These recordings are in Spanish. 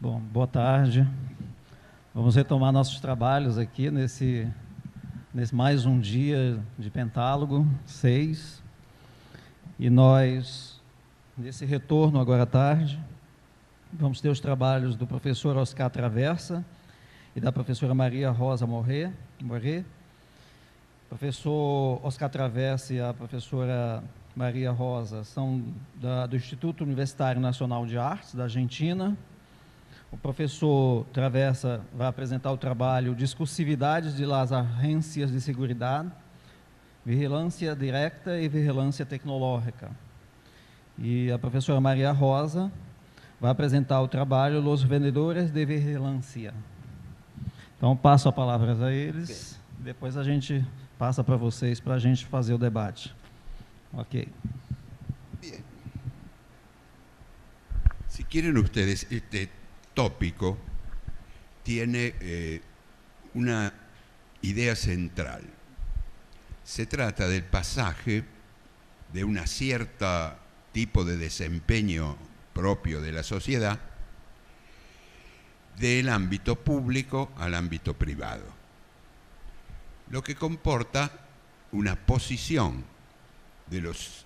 Bom, boa tarde. Vamos retomar nossos trabalhos aqui nesse mais um dia de Pentálogo 6. E nós, nesse retorno agora à tarde, vamos ter os trabalhos do professor Oscar Traversa e da professora Maria Rosa Morré. O professor Oscar Traversa e a professora Maria Rosa são do Instituto Universitário Nacional de Artes, da Argentina. O professor Traversa vai apresentar o trabalho Discursividades de las Agências de Seguridade, Vigilância Direta e Vigilância Tecnológica. E a professora Maria Rosa vai apresentar o trabalho Los Vendedores de Vigilância. Então, passo a palavra a eles, depois a gente passa para vocês, para a gente fazer o debate. Ok. Bien. Si quieren ustedes, este tópico tiene una idea central. Se trata del pasaje de un cierto tipo de desempeño propio de la sociedad del ámbito público al ámbito privado, lo que comporta una posición de los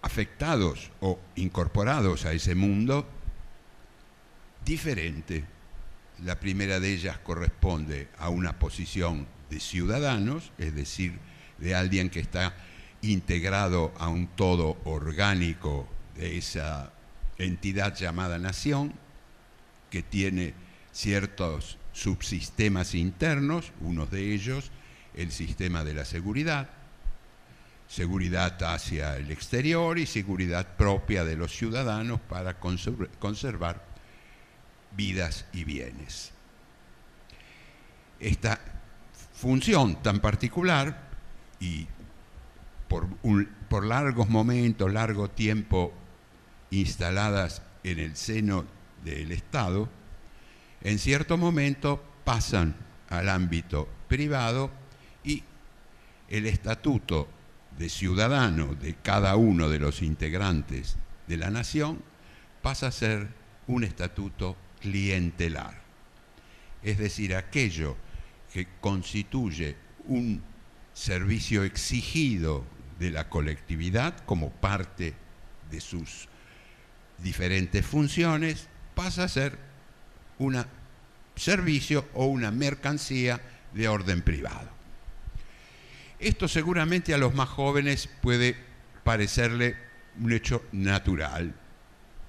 afectados o incorporados a ese mundo diferente. La primera de ellas corresponde a una posición de ciudadanos, es decir, de alguien que está integrado a un todo orgánico de esa entidad llamada nación, que tiene ciertos subsistemas internos, uno de ellos el sistema de la seguridad hacia el exterior y seguridad propia de los ciudadanos para conservar vidas y bienes. Esta función tan particular y por largos momentos, largo tiempo instaladas en el seno del Estado, en cierto momento pasan al ámbito privado y el estatuto de ciudadano de cada uno de los integrantes de la nación pasa a ser un estatuto clientelar, es decir, aquello que constituye un servicio exigido de la colectividad como parte de sus diferentes funciones, pasa a ser un servicio o una mercancía de orden privado. Esto seguramente a los más jóvenes puede parecerle un hecho natural,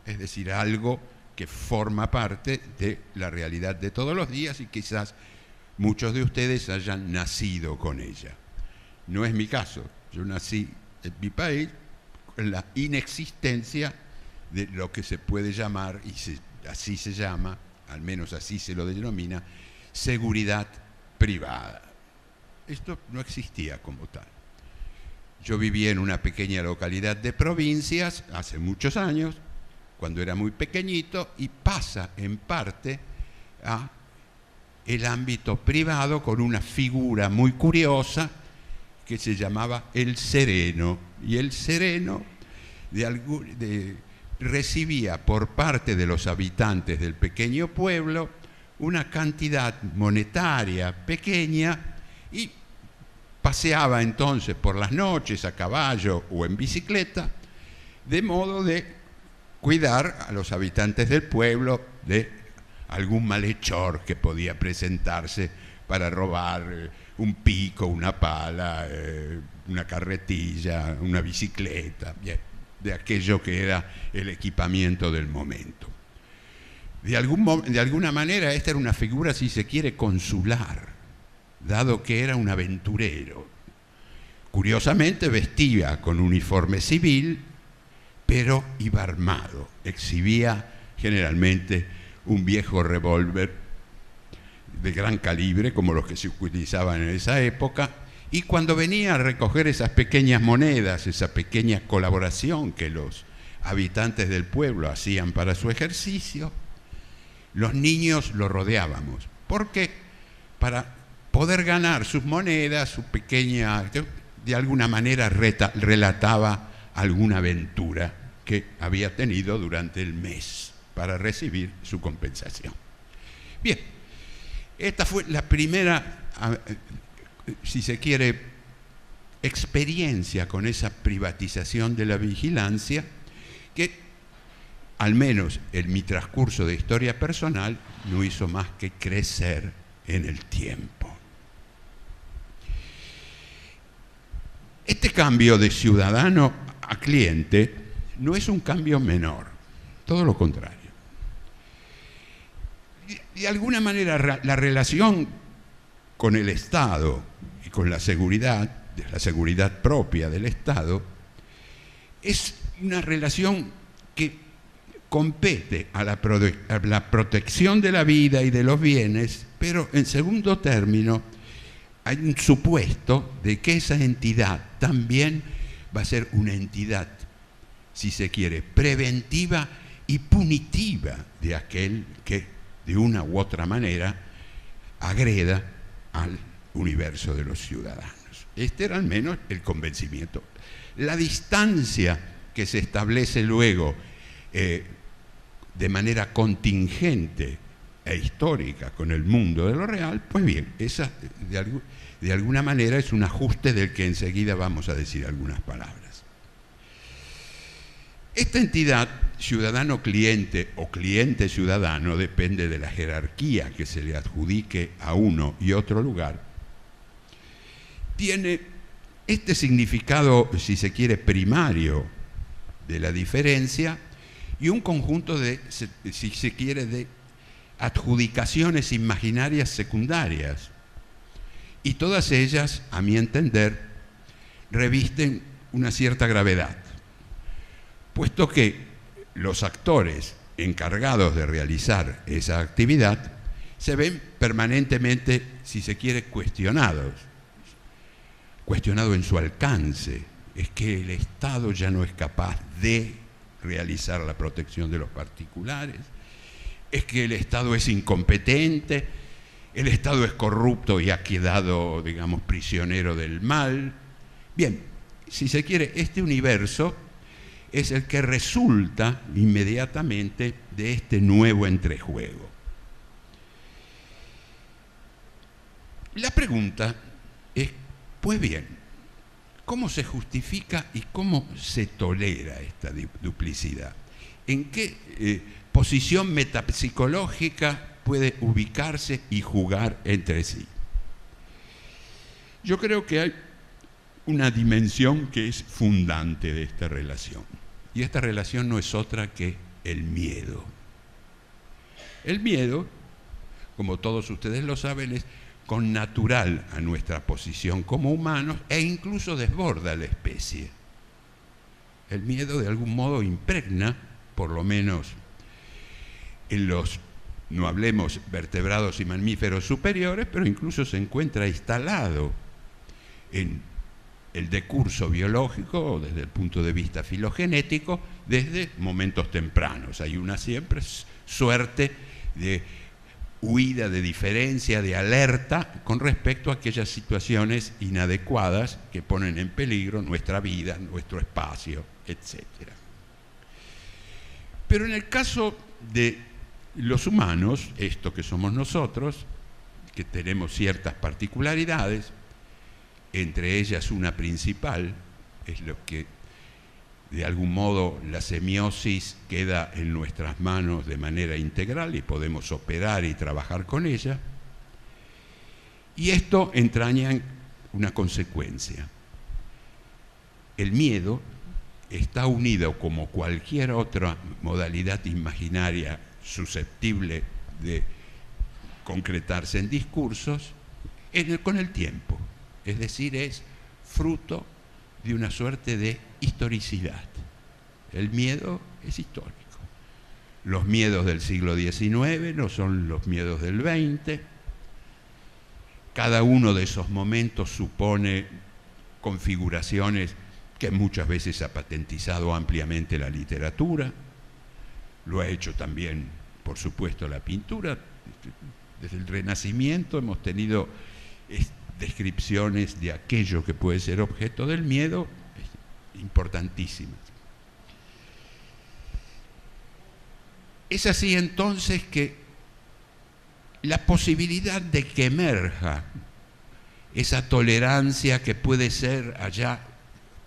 es decir, algo que forma parte de la realidad de todos los días y quizás muchos de ustedes hayan nacido con ella. No es mi caso. Yo nací en mi país con la inexistencia de lo que se puede llamar, y así se llama, al menos así se lo denomina, seguridad privada. Esto no existía como tal. Yo viví en una pequeña localidad de provincias hace muchos años, cuando era muy pequeñito, y pasa en parte a el ámbito privado con una figura muy curiosa que se llamaba el sereno. Y el sereno recibía por parte de los habitantes del pequeño pueblo una cantidad monetaria pequeña y paseaba entonces por las noches a caballo o en bicicleta, de modo de cuidar a los habitantes del pueblo de algún malhechor que podía presentarse para robar un pico, una pala, una carretilla, una bicicleta, de aquello que era el equipamiento del momento. De alguna manera esta era una figura, si se quiere, consular, dado que era un aventurero. Curiosamente vestía con uniforme civil, pero iba armado. Exhibía generalmente un viejo revólver de gran calibre, como los que se utilizaban en esa época, y cuando venía a recoger esas pequeñas monedas, esa pequeña colaboración que los habitantes del pueblo hacían para su ejercicio, los niños lo rodeábamos, porque para poder ganar sus monedas, su pequeña, de alguna manera relataba alguna aventura que había tenido durante el mes para recibir su compensación. Bien, esta fue la primera, si se quiere, experiencia con esa privatización de la vigilancia que, al menos en mi transcurso de historia personal, no hizo más que crecer en el tiempo. Este cambio de ciudadano a cliente no es un cambio menor, todo lo contrario. De alguna manera, la relación con el Estado y con la seguridad propia del Estado, es una relación que compete a la protección de la vida y de los bienes, pero en segundo término hay un supuesto de que esa entidad también va a ser una entidad, si se quiere, preventiva y punitiva de aquel que de una u otra manera agreda al universo de los ciudadanos. Este era al menos el convencimiento. La distancia que se establece luego de manera contingente e histórica con el mundo de lo real, pues bien, esa de alguna manera es un ajuste del que enseguida vamos a decir algunas palabras. Esta entidad, ciudadano-cliente o cliente-ciudadano, depende de la jerarquía que se le adjudique a uno y otro lugar, tiene este significado, si se quiere, primario de la diferencia y un conjunto de, si se quiere, de adjudicaciones imaginarias secundarias. Y todas ellas, a mi entender, revisten una cierta gravedad, puesto que los actores encargados de realizar esa actividad se ven permanentemente, si se quiere, cuestionados en su alcance. Es que el Estado ya no es capaz de realizar la protección de los particulares, es que el Estado es incompetente, el Estado es corrupto y ha quedado, digamos, prisionero del mal. Bien, si se quiere, este universo es el que resulta inmediatamente de este nuevo entrejuego. La pregunta es, pues bien, ¿cómo se justifica y cómo se tolera esta duplicidad? ¿En qué posición metapsicológica puede ubicarse y jugar entre sí? Yo creo que hay una dimensión que es fundante de esta relación. Y esta relación no es otra que el miedo. El miedo, como todos ustedes lo saben, es connatural a nuestra posición como humanos e incluso desborda la especie. El miedo de algún modo impregna, por lo menos en los, no hablemos vertebrados y mamíferos superiores, pero incluso se encuentra instalado en el decurso biológico desde el punto de vista filogenético desde momentos tempranos. Hay una siempre suerte de huida, de diferencia, de alerta con respecto a aquellas situaciones inadecuadas que ponen en peligro nuestra vida, nuestro espacio, etc. Pero en el caso de los humanos, esto que somos nosotros, que tenemos ciertas particularidades, entre ellas una principal, es lo que de algún modo la semiosis queda en nuestras manos de manera integral y podemos operar y trabajar con ella. Y esto entraña una consecuencia. El miedo está unido, como cualquier otra modalidad imaginaria susceptible de concretarse en discursos, con el tiempo. Es decir, es fruto de una suerte de historicidad. El miedo es histórico. Los miedos del siglo XIX no son los miedos del XX. Cada uno de esos momentos supone configuraciones que muchas veces ha patentizado ampliamente la literatura. Lo ha hecho también, por supuesto, la pintura. Desde el Renacimiento hemos tenido descripciones de aquello que puede ser objeto del miedo importantísimas. Es así entonces que la posibilidad de que emerja esa tolerancia que puede ser allá,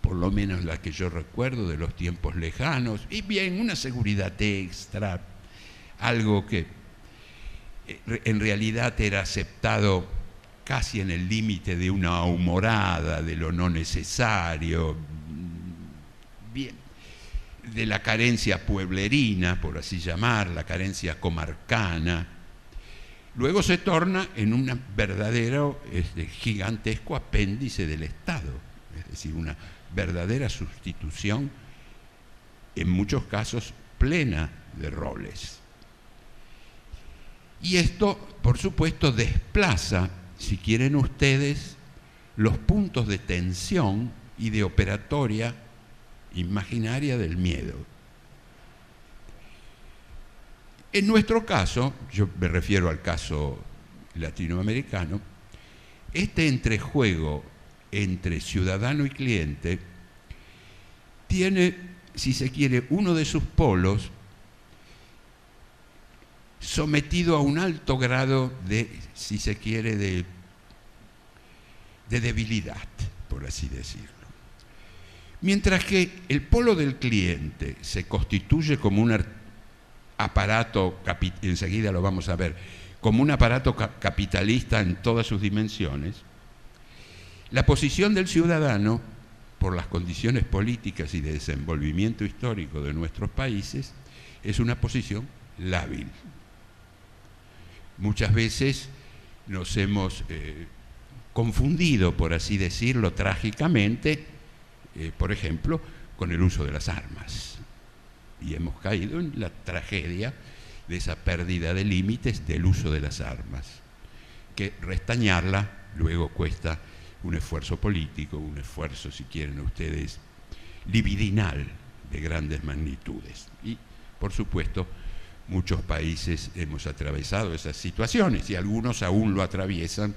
por lo menos la que yo recuerdo de los tiempos lejanos, y bien, una seguridad extra, algo que en realidad era aceptado casi en el límite de una humorada, de lo no necesario, bien, de la carencia pueblerina, por así llamar, la carencia comarcana. Luego se torna en un verdadero gigantesco apéndice del Estado, es decir, una verdadera sustitución, en muchos casos plena de roles. Y esto, por supuesto, desplaza, si quieren ustedes, los puntos de tensión y de operatoria imaginaria del miedo. En nuestro caso, yo me refiero al caso latinoamericano, este entrejuego entre ciudadano y cliente tiene, si se quiere, uno de sus polos sometido a un alto grado de, si se quiere, de debilidad, por así decirlo. Mientras que el polo del cliente se constituye como un aparato, enseguida lo vamos a ver, como un aparato capitalista en todas sus dimensiones, la posición del ciudadano, por las condiciones políticas y de desenvolvimiento histórico de nuestros países, es una posición lábil. Muchas veces nos hemos confundido, por así decirlo, trágicamente, por ejemplo, con el uso de las armas. Y hemos caído en la tragedia de esa pérdida de límites del uso de las armas, que restañarla luego cuesta un esfuerzo político, un esfuerzo, si quieren ustedes, libidinal de grandes magnitudes. Y, por supuesto, muchos países hemos atravesado esas situaciones y algunos aún lo atraviesan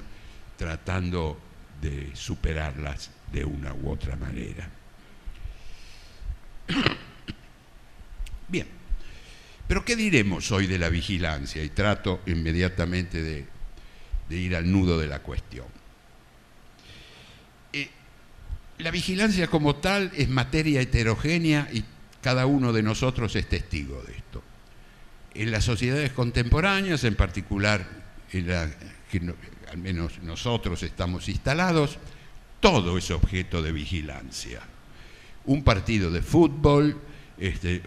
tratando de superarlas de una u otra manera. Bien, pero ¿qué diremos hoy de la vigilancia? Y trato inmediatamente de ir al nudo de la cuestión. La vigilancia como tal es materia heterogénea y cada uno de nosotros es testigo de esto. En las sociedades contemporáneas, en particular en la que al menos nosotros estamos instalados, todo es objeto de vigilancia. Un partido de fútbol,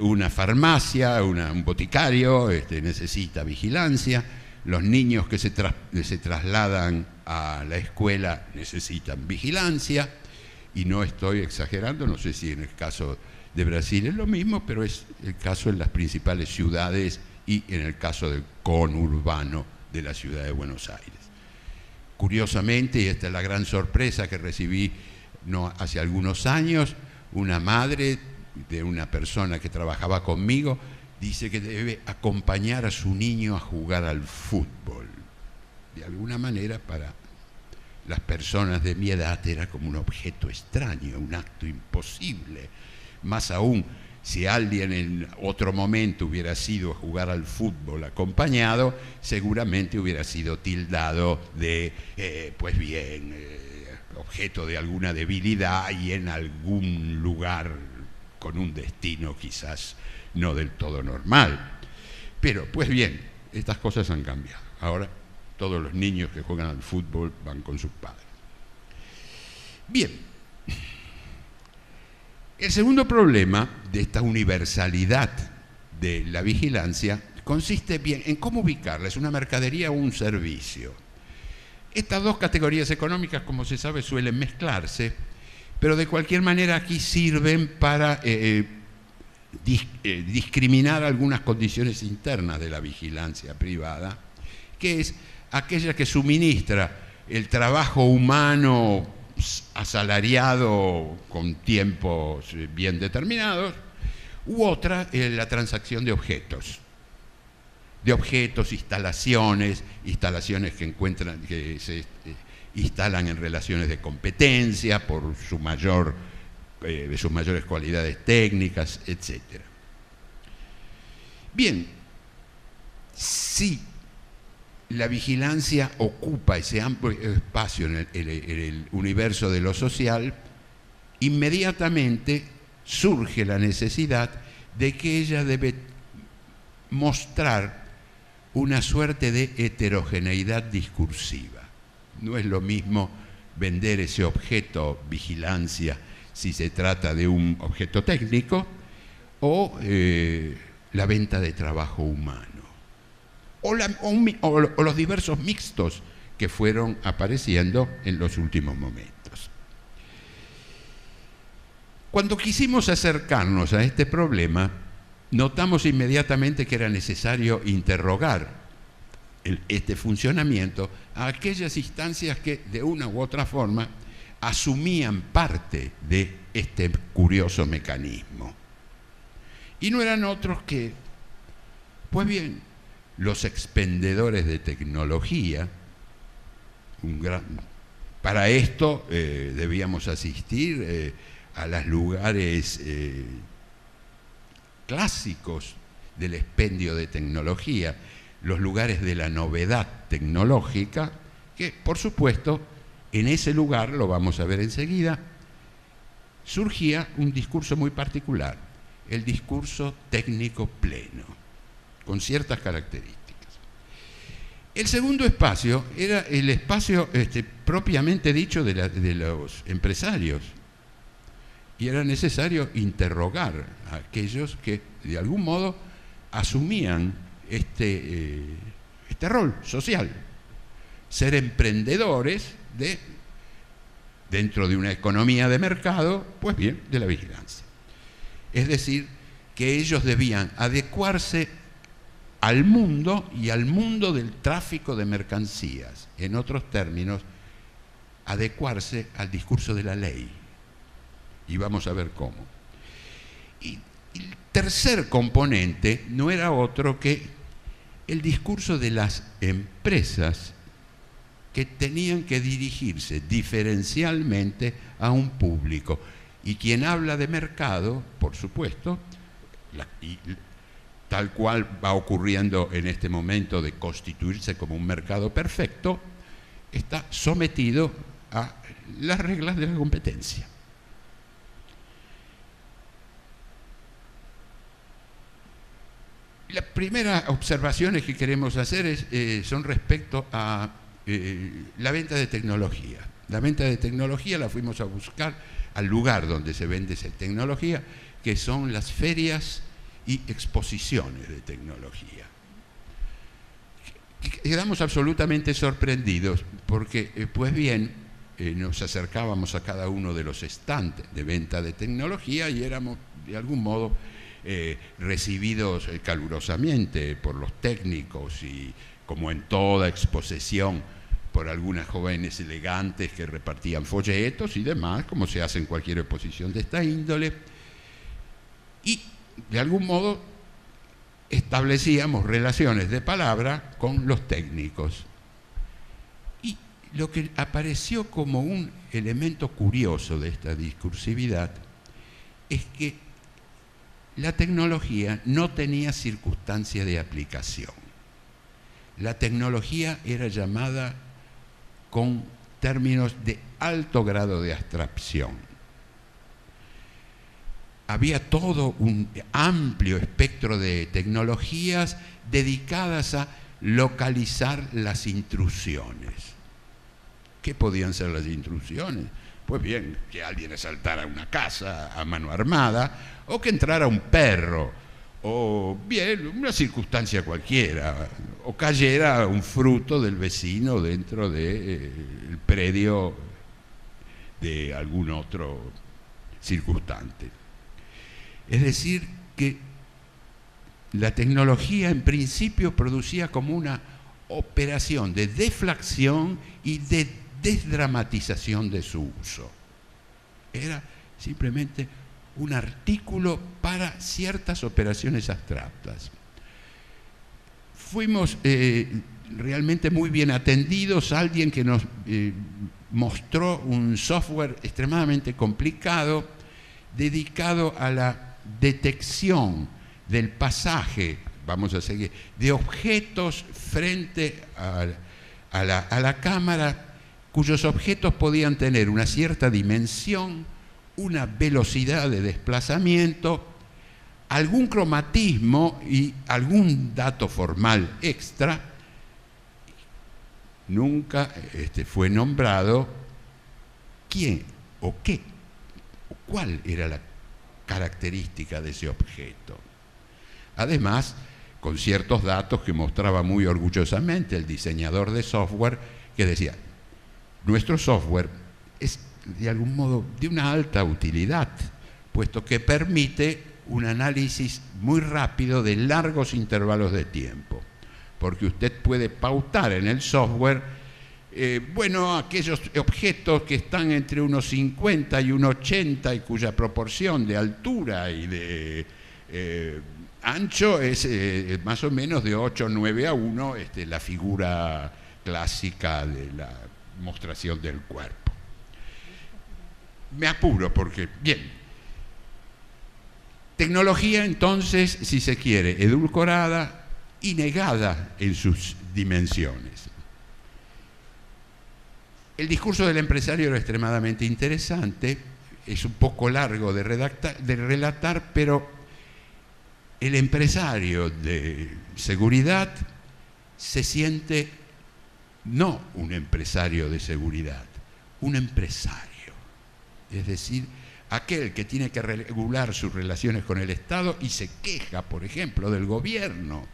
una farmacia, un boticario necesita vigilancia, los niños que se trasladan a la escuela necesitan vigilancia, y no estoy exagerando, no sé si en el caso de Brasil es lo mismo, pero es el caso en las principales ciudades y en el caso del conurbano de la ciudad de Buenos Aires. Curiosamente, y esta es la gran sorpresa que recibí hace algunos años, una madre de una persona que trabajaba conmigo dice que debe acompañar a su niño a jugar al fútbol. De alguna manera, para las personas de mi edad era como un objeto extraño, un acto imposible. Más aún, si alguien en otro momento hubiera sido a jugar al fútbol acompañado, seguramente hubiera sido tildado de, objeto de alguna debilidad y en algún lugar con un destino quizás no del todo normal. Pero, pues bien, estas cosas han cambiado. Ahora todos los niños que juegan al fútbol van con sus padres. Bien. El segundo problema de esta universalidad de la vigilancia consiste bien en cómo ubicarla. ¿Es una mercadería o un servicio? Estas dos categorías económicas, como se sabe, suelen mezclarse, pero de cualquier manera aquí sirven para discriminar algunas condiciones internas de la vigilancia privada, que es aquella que suministra el trabajo humano asalariado con tiempos bien determinados, u otra, la transacción de objetos, instalaciones que se instalan en relaciones de competencia por sus mayores cualidades técnicas, etc. Bien, si la vigilancia ocupa ese amplio espacio en el universo de lo social, inmediatamente surge la necesidad de que ella debe mostrar una suerte de heterogeneidad discursiva. No es lo mismo vender ese objeto vigilancia si se trata de un objeto técnico o la venta de trabajo humano o los diversos mixtos que fueron apareciendo en los últimos momentos. Cuando quisimos acercarnos a este problema, notamos inmediatamente que era necesario interrogar este funcionamiento a aquellas instancias que de una u otra forma asumían parte de este curioso mecanismo. Y no eran otros que, pues bien, los expendedores de tecnología. Para esto debíamos asistir a los lugares clásicos del expendio de tecnología, los lugares de la novedad tecnológica, que por supuesto en ese lugar, lo vamos a ver enseguida, surgía un discurso muy particular, el discurso técnico pleno, con ciertas características. El segundo espacio era el espacio propiamente dicho de los empresarios, y era necesario interrogar a aquellos que de algún modo asumían este rol social, ser emprendedores dentro de una economía de mercado, pues bien, de la vigilancia. Es decir, que ellos debían adecuarse al mundo y al mundo del tráfico de mercancías. En otros términos, adecuarse al discurso de la ley. Y vamos a ver cómo. Y el tercer componente no era otro que el discurso de las empresas que tenían que dirigirse diferencialmente a un público. Y quien habla de mercado, por supuesto, tal cual va ocurriendo en este momento de constituirse como un mercado perfecto, está sometido a las reglas de la competencia. Las primeras observaciones que queremos hacer son respecto a la venta de tecnología. La venta de tecnología la fuimos a buscar al lugar donde se vende esa tecnología, que son las ferias y exposiciones de tecnología. Quedamos absolutamente sorprendidos porque, pues bien, nos acercábamos a cada uno de los stands de venta de tecnología y éramos, de algún modo, recibidos calurosamente por los técnicos y, como en toda exposición, por algunas jóvenes elegantes que repartían folletos y demás, como se hace en cualquier exposición de esta índole. Y, de algún modo, establecíamos relaciones de palabra con los técnicos. Y lo que apareció como un elemento curioso de esta discursividad es que la tecnología no tenía circunstancia de aplicación. La tecnología era llamada con términos de alto grado de abstracción. Había todo un amplio espectro de tecnologías dedicadas a localizar las intrusiones. ¿Qué podían ser las intrusiones? Pues bien, que alguien asaltara una casa a mano armada, o que entrara un perro, o bien, una circunstancia cualquiera, o cayera un fruto del vecino dentro del predio de algún otro circunstante. Es decir, que la tecnología en principio producía como una operación de deflación y de desdramatización de su uso. Era simplemente un artículo para ciertas operaciones abstractas. Fuimos realmente muy bien atendidos. Alguien que nos mostró un software extremadamente complicado dedicado a la detección del pasaje, vamos a seguir, de objetos frente a la cámara, cuyos objetos podían tener una cierta dimensión, una velocidad de desplazamiento, algún cromatismo y algún dato formal extra. Nunca fue nombrado quién o qué o cuál era la característica de ese objeto. Además, con ciertos datos que mostraba muy orgullosamente el diseñador de software, que decía: nuestro software es de algún modo de una alta utilidad, puesto que permite un análisis muy rápido de largos intervalos de tiempo, porque usted puede pautar en el software, aquellos objetos que están entre unos 50 y unos 80 y cuya proporción de altura y de ancho es más o menos de 8 o 9 a 1, la figura clásica de la mostración del cuerpo. Me apuro porque, bien, tecnología entonces, si se quiere, edulcorada y negada en sus dimensiones. El discurso del empresario era extremadamente interesante, es un poco largo de relatar, pero el empresario de seguridad se siente no un empresario de seguridad, un empresario. Es decir, aquel que tiene que regular sus relaciones con el Estado y se queja, por ejemplo, del gobierno,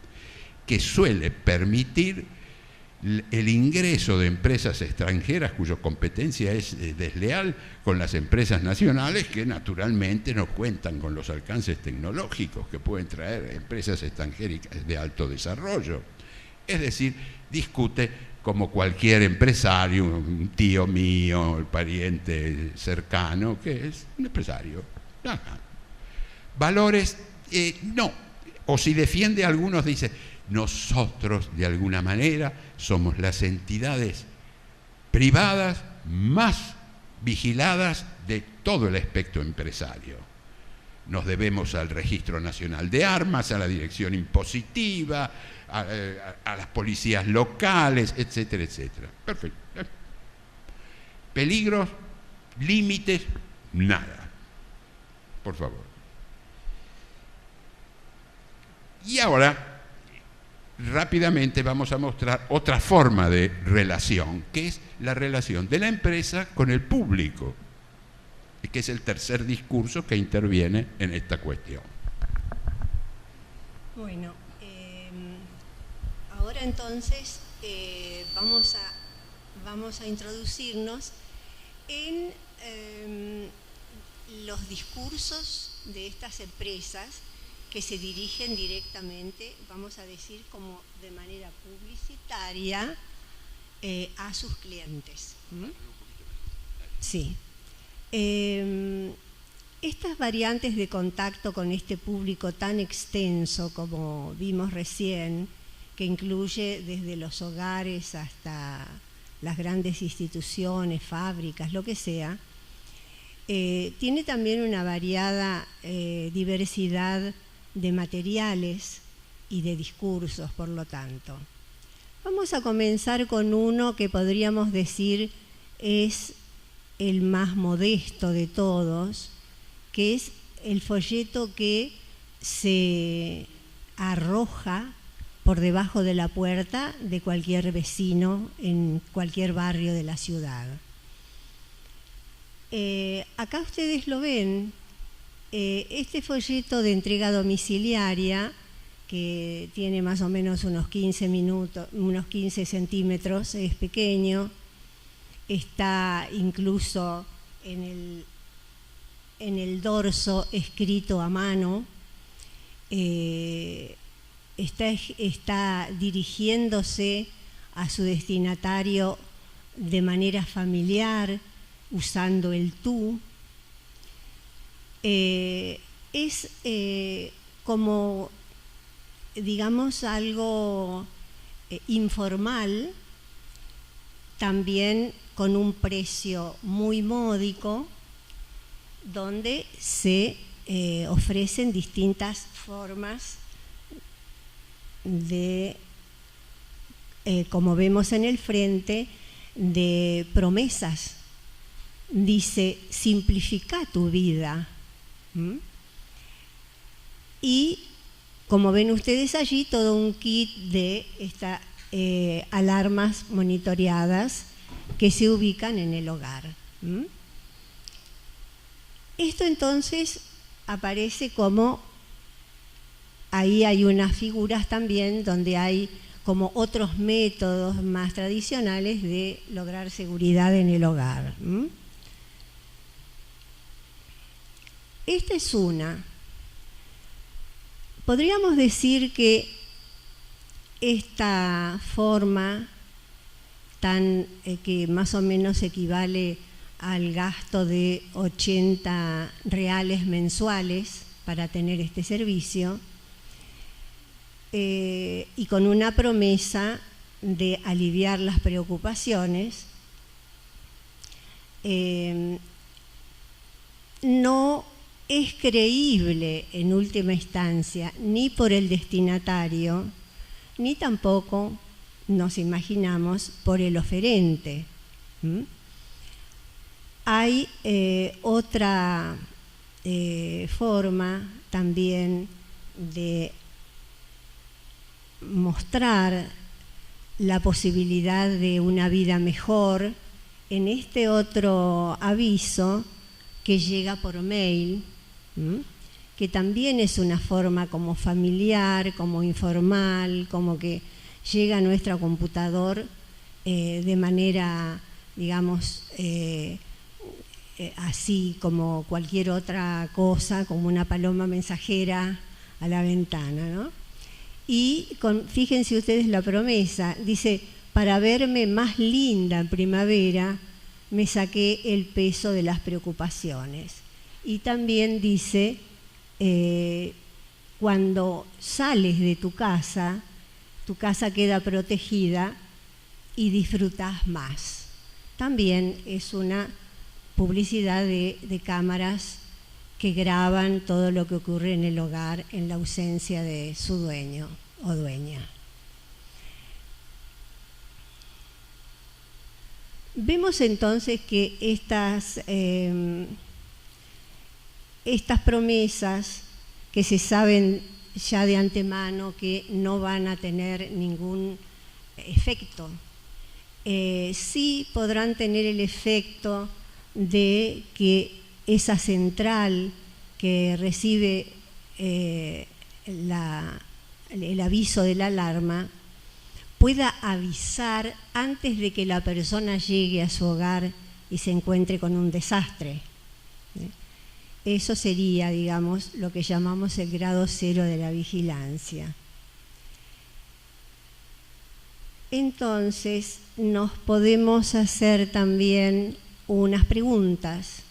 que suele permitir el ingreso de empresas extranjeras cuya competencia es desleal con las empresas nacionales, que naturalmente no cuentan con los alcances tecnológicos que pueden traer empresas extranjeras de alto desarrollo. Es decir, discute como cualquier empresario, un tío mío, el pariente cercano, que es un empresario. Ajá. Valores, no. O si defiende a algunos, dice: nosotros, de alguna manera, somos las entidades privadas más vigiladas de todo el espectro empresario. Nos debemos al Registro Nacional de Armas, a la Dirección Impositiva, a las policías locales, etcétera, etcétera. Perfecto. Peligros, límites, nada. Por favor. Y ahora, rápidamente vamos a mostrar otra forma de relación, que es la relación de la empresa con el público, y que es el tercer discurso que interviene en esta cuestión. Bueno, ahora entonces vamos a introducirnos en los discursos de estas empresas que se dirigen directamente, vamos a decir, como de manera publicitaria a sus clientes. Sí. Estas variantes de contacto con este público tan extenso como vimos recién, que incluye desde los hogares hasta las grandes instituciones, fábricas, lo que sea, tiene también una variada diversidad de materiales y de discursos, por lo tanto. Vamos a comenzar con uno que podríamos decir es el más modesto de todos, que es el folleto que se arroja por debajo de la puerta de cualquier vecino en cualquier barrio de la ciudad. Acá ustedes lo ven, este folleto de entrega domiciliaria, que tiene más o menos unos 15 centímetros, es pequeño, está incluso en el dorso escrito a mano, está dirigiéndose a su destinatario de manera familiar, usando el tú. Es como, digamos, algo informal, también con un precio muy módico, donde se ofrecen distintas formas de, como vemos en el frente, de promesas. Dice, simplifica tu vida. Y como ven ustedes allí, todo un kit de estas alarmas monitoreadas que se ubican en el hogar. Esto entonces aparece como, ahí hay unas figuras también donde hay como otros métodos más tradicionales de lograr seguridad en el hogar. Esta es una. Podríamos decir que esta forma que más o menos equivale al gasto de 80 reales mensuales para tener este servicio, y con una promesa de aliviar las preocupaciones, no es creíble en última instancia ni por el destinatario, ni tampoco nos imaginamos por el oferente. Hay otra forma también de mostrar la posibilidad de una vida mejor en este otro aviso que llega por mail, que también es una forma como familiar, como informal, como que llega a nuestro computador de manera, digamos, así como cualquier otra cosa, como una paloma mensajera a la ventana, ¿no? Y fíjense ustedes la promesa, dice, para verme más linda en primavera, me saqué el peso de las preocupaciones. Y también dice, cuando sales de tu casa queda protegida y disfrutas más. También es una publicidad de cámaras que graban todo lo que ocurre en el hogar en la ausencia de su dueño o dueña. Vemos entonces que estas promesas que se saben ya de antemano que no van a tener ningún efecto, sí podrán tener el efecto de que esa central que recibe el aviso de la alarma pueda avisar antes de que la persona llegue a su hogar y se encuentre con un desastre. Eso sería, digamos, lo que llamamos el grado cero de la vigilancia. Entonces, nos podemos hacer también unas preguntas,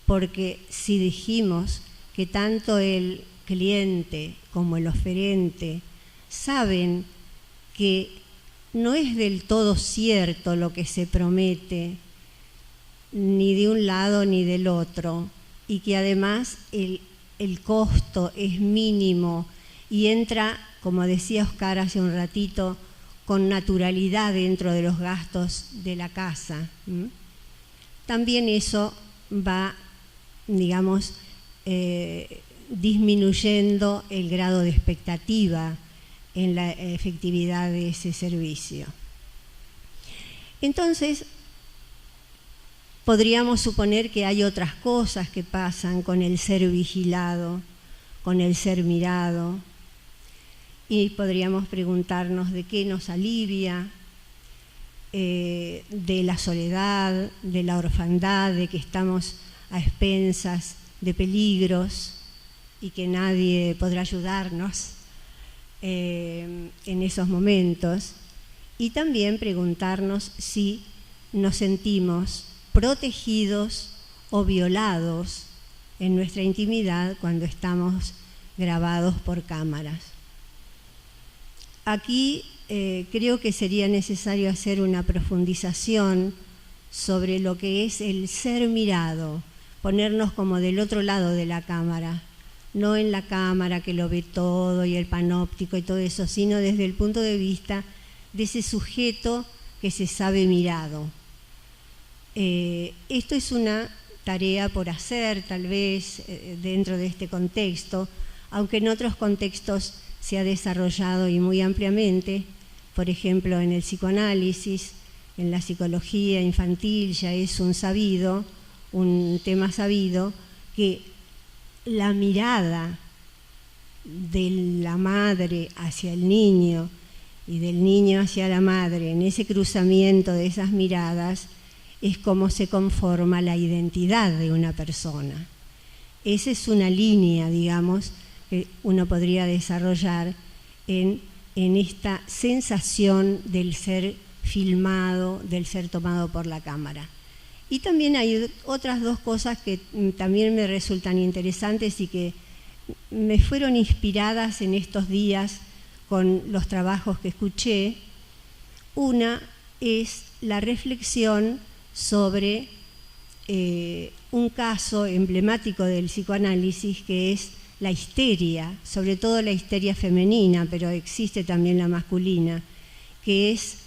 porque si dijimos que tanto el cliente como el oferente saben que no es del todo cierto lo que se promete, ni de un lado ni del otro, y que además el costo es mínimo y entra, como decía Oscar hace un ratito, con naturalidad dentro de los gastos de la casa. También eso va, digamos, disminuyendo el grado de expectativa en la efectividad de ese servicio. Entonces, podríamos suponer que hay otras cosas que pasan con el ser vigilado, con el ser mirado, y podríamos preguntarnos de qué nos alivia, de la soledad, de la orfandad, de que estamos a expensas de peligros y que nadie podrá ayudarnos en esos momentos, y también preguntarnos si nos sentimos protegidos o violados en nuestra intimidad cuando estamos grabados por cámaras. Aquí creo que sería necesario hacer una profundización sobre lo que es el ser mirado, ponernos como del otro lado de la cámara, no en la cámara que lo ve todo y el panóptico y todo eso, sino desde el punto de vista de ese sujeto que se sabe mirado. Esto es una tarea por hacer, tal vez, dentro de este contexto, aunque en otros contextos se ha desarrollado y muy ampliamente, por ejemplo, en el psicoanálisis, en la psicología infantil, ya es un tema sabido, que la mirada de la madre hacia el niño y del niño hacia la madre, en ese cruzamiento de esas miradas, es como se conforma la identidad de una persona. Esa es una línea, digamos, que uno podría desarrollar en esta sensación del ser filmado, del ser tomado por la cámara. Y también hay otras dos cosas que también me resultan interesantes y que me fueron inspiradas en estos días con los trabajos que escuché. Una es la reflexión sobre un caso emblemático del psicoanálisis, que es la histeria, sobre todo la histeria femenina, pero existe también la masculina, que es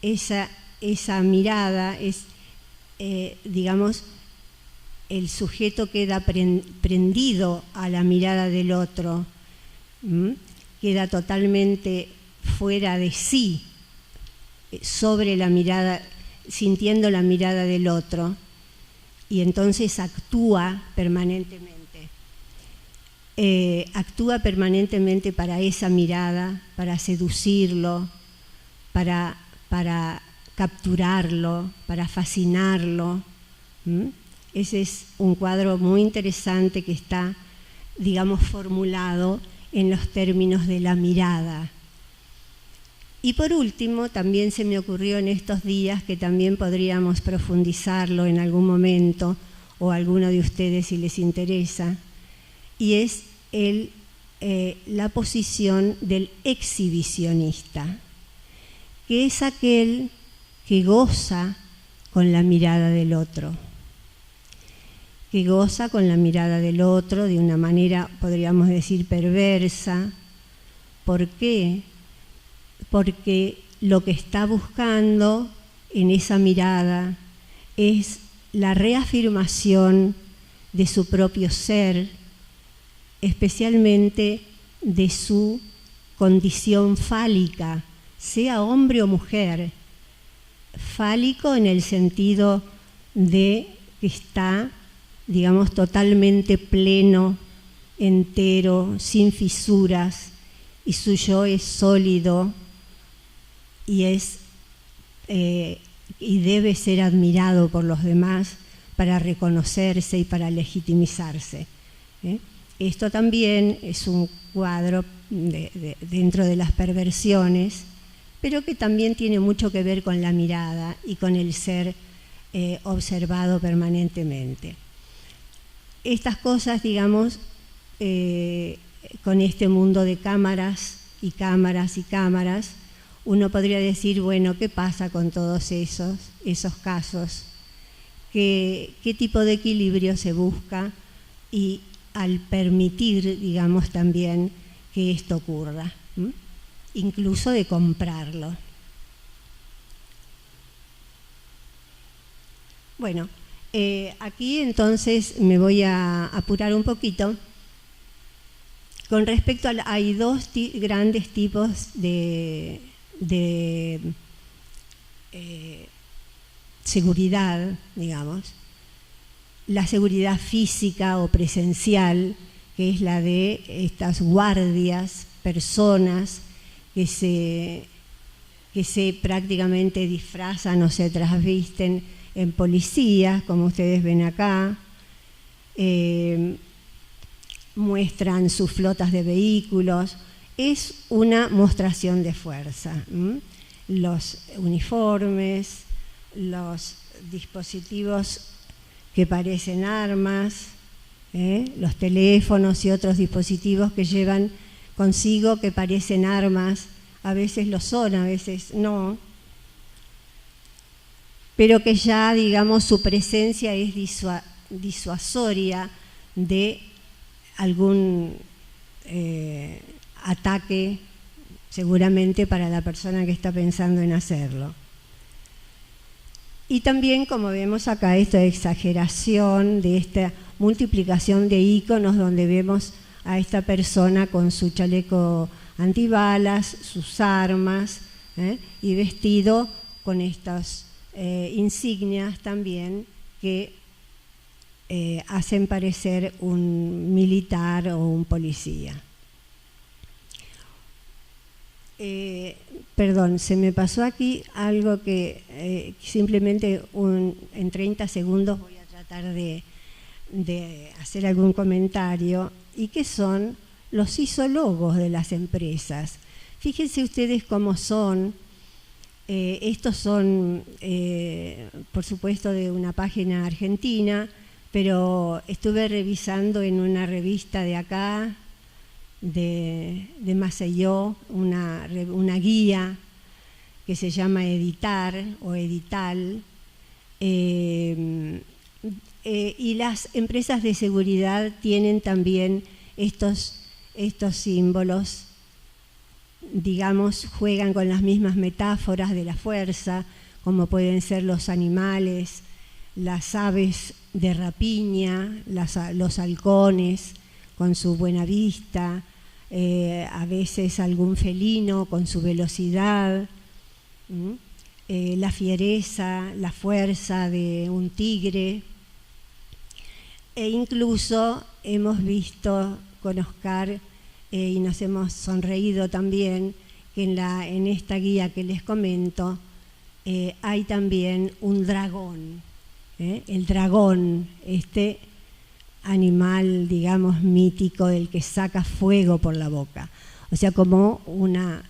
esa mirada, digamos, el sujeto queda prendido a la mirada del otro, queda totalmente fuera de sí, sobre la mirada, sintiendo la mirada del otro, y entonces actúa permanentemente para esa mirada, para seducirlo, para capturarlo, para fascinarlo. Ese es un cuadro muy interesante que está, digamos, formulado en los términos de la mirada. Y por último, también se me ocurrió en estos días que también podríamos profundizarlo en algún momento, o alguno de ustedes si les interesa, y es la posición del exhibicionista, que es aquel que goza con la mirada del otro, que goza con la mirada del otro de una manera, podríamos decir, perversa. ¿Por qué? Porque lo que está buscando en esa mirada es la reafirmación de su propio ser, especialmente de su condición fálica, sea hombre o mujer. Fálico en el sentido de que está, digamos, totalmente pleno, entero, sin fisuras, y su yo es sólido y debe ser admirado por los demás para reconocerse y para legitimizarse. Esto también es un cuadro dentro de las perversiones, pero que también tiene mucho que ver con la mirada y con el ser observado permanentemente. Estas cosas, digamos, con este mundo de cámaras y cámaras y cámaras, uno podría decir, bueno, ¿qué pasa con todos esos casos? ¿Qué tipo de equilibrio se busca? Y al permitir, digamos, también que esto ocurra, incluso de comprarlo. Bueno, aquí entonces me voy a apurar un poquito. Con respecto hay dos grandes tipos de seguridad, digamos. La seguridad física o presencial, que es la de estas guardias, personas que se prácticamente disfrazan o se trasvisten en policías, como ustedes ven acá. Muestran sus flotas de vehículos. Es una mostración de fuerza. Los uniformes, los dispositivos que parecen armas, los teléfonos y otros dispositivos que llevan consigo que parecen armas, a veces lo son, a veces no, pero que ya, digamos, su presencia es disuasoria de algún ataque seguramente para la persona que está pensando en hacerlo. Y también, como vemos acá, esta exageración de esta multiplicación de iconos donde vemos a esta persona con su chaleco antibalas, sus armas, y vestido con estas insignias también que hacen parecer un militar o un policía. Perdón, se me pasó aquí algo que simplemente en 30 segundos voy a tratar de hacer algún comentario, y que son los isologos de las empresas. Fíjense ustedes cómo son. Estos son, por supuesto, de una página argentina, pero estuve revisando en una revista de acá, de Maceió, una guía que se llama Editar o Edital, y las empresas de seguridad tienen también estos símbolos, digamos, juegan con las mismas metáforas de la fuerza, como pueden ser los animales, las aves de rapiña, los halcones con su buena vista, a veces algún felino con su velocidad, la fiereza, la fuerza de un tigre. E incluso hemos visto con Oscar, y nos hemos sonreído también, que en esta guía que les comento hay también un dragón, el dragón, este animal, digamos, mítico, del que saca fuego por la boca, o sea, como una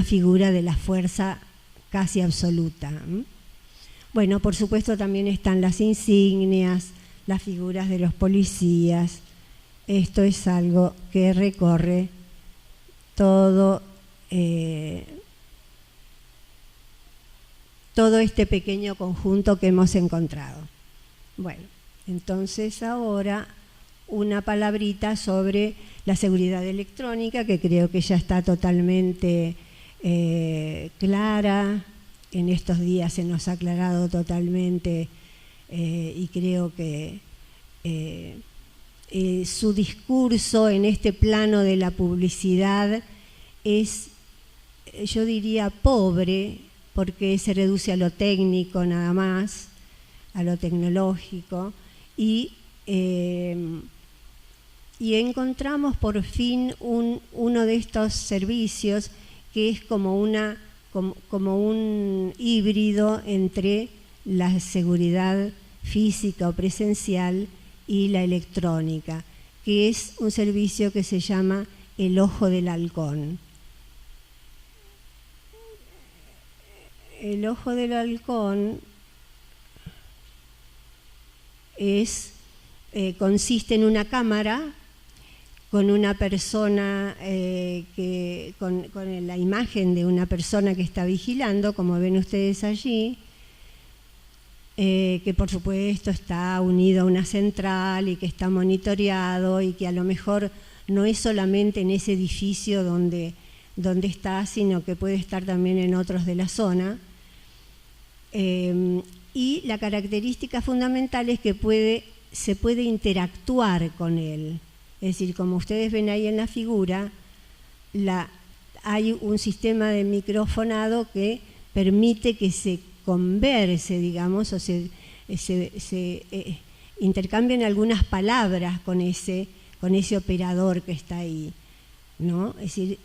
figura de la fuerza casi absoluta. Bueno, por supuesto también están las insignias, las figuras de los policías. Esto es algo que recorre todo este pequeño conjunto que hemos encontrado. Bueno, entonces ahora una palabrita sobre la seguridad electrónica, que creo que ya está totalmente clara. En estos días se nos ha aclarado totalmente, y creo que su discurso en este plano de la publicidad es, yo diría, pobre, porque se reduce a lo técnico nada más, a lo tecnológico, y encontramos por fin uno de estos servicios que es como un híbrido entre la seguridad física o presencial y la electrónica, que es un servicio que se llama El Ojo del Halcón. El Ojo del Halcón consiste en una cámara con una persona, con la imagen de una persona que está vigilando, como ven ustedes allí, que por supuesto está unido a una central y que está monitoreado, y que a lo mejor no es solamente en ese edificio donde está, sino que puede estar también en otros de la zona. Y la característica fundamental es que se puede interactuar con él. Es decir, como ustedes ven ahí en la figura, hay un sistema de microfonado que permite que se converse, digamos, o se intercambien algunas palabras con ese operador que está ahí, ¿no? Es decir,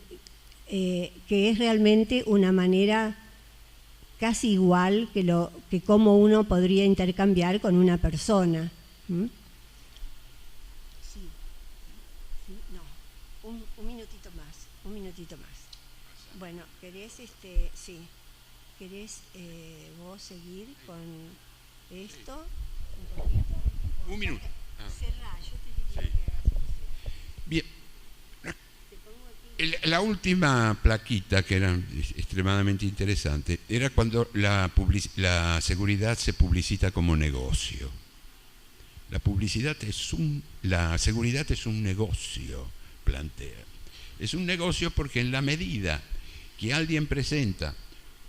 que es realmente una manera casi igual que cómo uno podría intercambiar con una persona. Un minutito más. Bueno, ¿querés vos seguir con esto? Un minuto. Cerrá, yo te diría que hagas eso. Bien. La última plaquita, que era extremadamente interesante, era cuando la seguridad se publicita como negocio. la seguridad es un negocio, plantea. Es un negocio porque en la medida que alguien presenta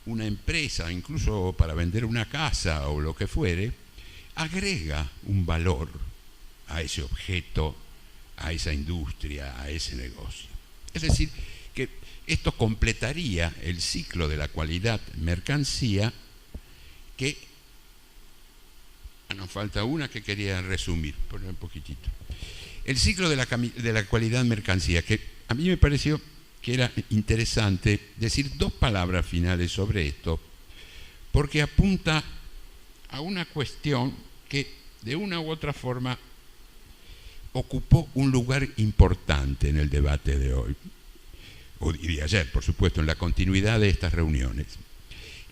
una empresa, incluso para vender una casa o lo que fuere, agrega un valor a ese objeto, a esa industria, a ese negocio. Es decir, que esto completaría el ciclo de la cualidad mercancía que... nos falta una que quería resumir, poner un poquitito. El ciclo de la cualidad mercancía, que a mí me pareció que era interesante decir dos palabras finales sobre esto, porque apunta a una cuestión que de una u otra forma ocupó un lugar importante en el debate de hoy, y de ayer, por supuesto, en la continuidad de estas reuniones,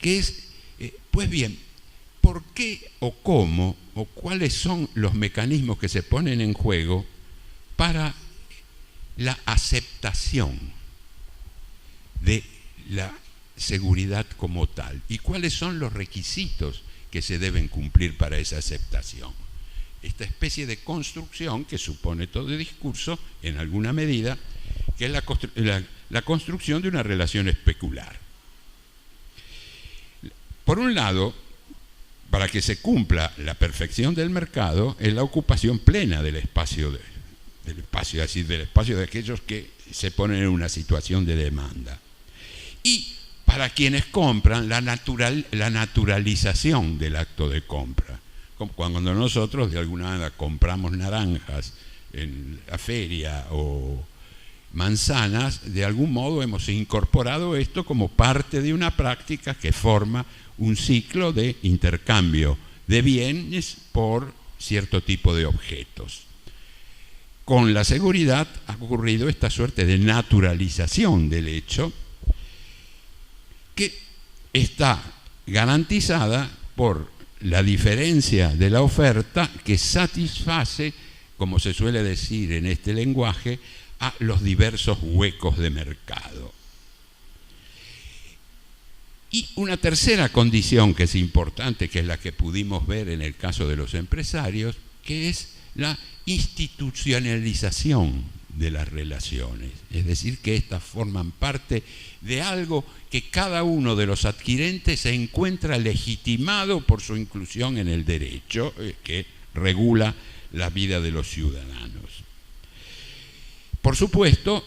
que es, pues bien, ¿por qué o cómo o cuáles son los mecanismos que se ponen en juego para la aceptación de la seguridad como tal? ¿Y cuáles son los requisitos que se deben cumplir para esa aceptación? Esta especie de construcción que supone todo discurso, en alguna medida, que es la construcción de una relación especular. Por un lado, para que se cumpla la perfección del mercado, es la ocupación plena del espacio de aquellos que se ponen en una situación de demanda. Y para quienes compran, la naturalización del acto de compra. Como cuando nosotros de alguna manera compramos naranjas en la feria o manzanas, de algún modo hemos incorporado esto como parte de una práctica que forma un ciclo de intercambio de bienes por cierto tipo de objetos. Con la seguridad ha ocurrido esta suerte de naturalización del hecho que está garantizada por la diferencia de la oferta que satisface, como se suele decir en este lenguaje, a los diversos huecos de mercado. Y una tercera condición que es importante, que es la que pudimos ver en el caso de los empresarios, que es la institucionalización de las relaciones. Es decir, que éstas forman parte de algo que cada uno de los adquirentes se encuentra legitimado por su inclusión en el derecho que regula la vida de los ciudadanos. Por supuesto,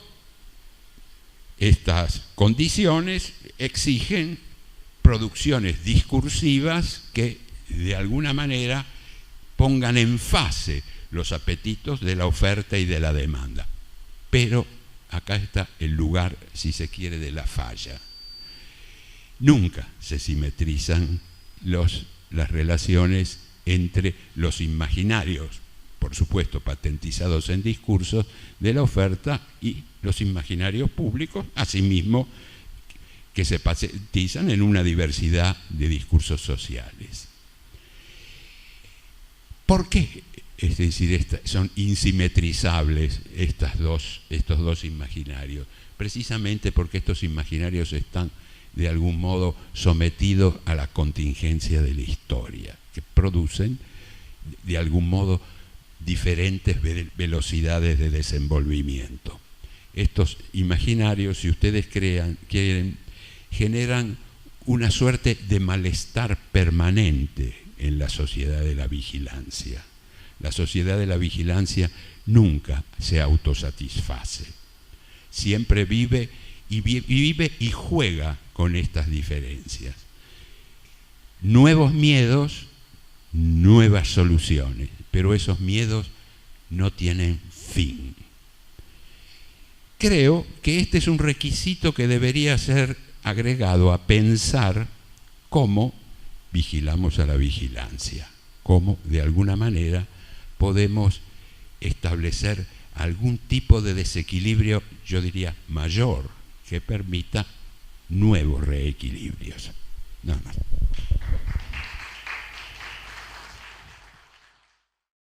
estas condiciones exigen producciones discursivas que de alguna manera pongan en fase los apetitos de la oferta y de la demanda. Pero acá está el lugar, si se quiere, de la falla. Nunca se simetrizan las relaciones entre los imaginarios, por supuesto patentizados en discursos, de la oferta y los imaginarios públicos, asimismo que se patentizan en una diversidad de discursos sociales. ¿Por qué? Es decir, son insimetrizables estos dos imaginarios. Precisamente porque estos imaginarios están de algún modo sometidos a la contingencia de la historia, que producen de algún modo diferentes velocidades de desenvolvimiento. Estos imaginarios, si ustedes quieren, generan una suerte de malestar permanente en la sociedad de la vigilancia. La sociedad de la vigilancia nunca se autosatisface. Siempre vive y juega con estas diferencias. Nuevos miedos, nuevas soluciones, pero esos miedos no tienen fin. Creo que este es un requisito que debería ser agregado a pensar cómo vigilamos a la vigilancia, cómo de alguna manera podemos establecer algún tipo de desequilibrio, yo diría mayor, que permita nuevos reequilibrios. Nada más.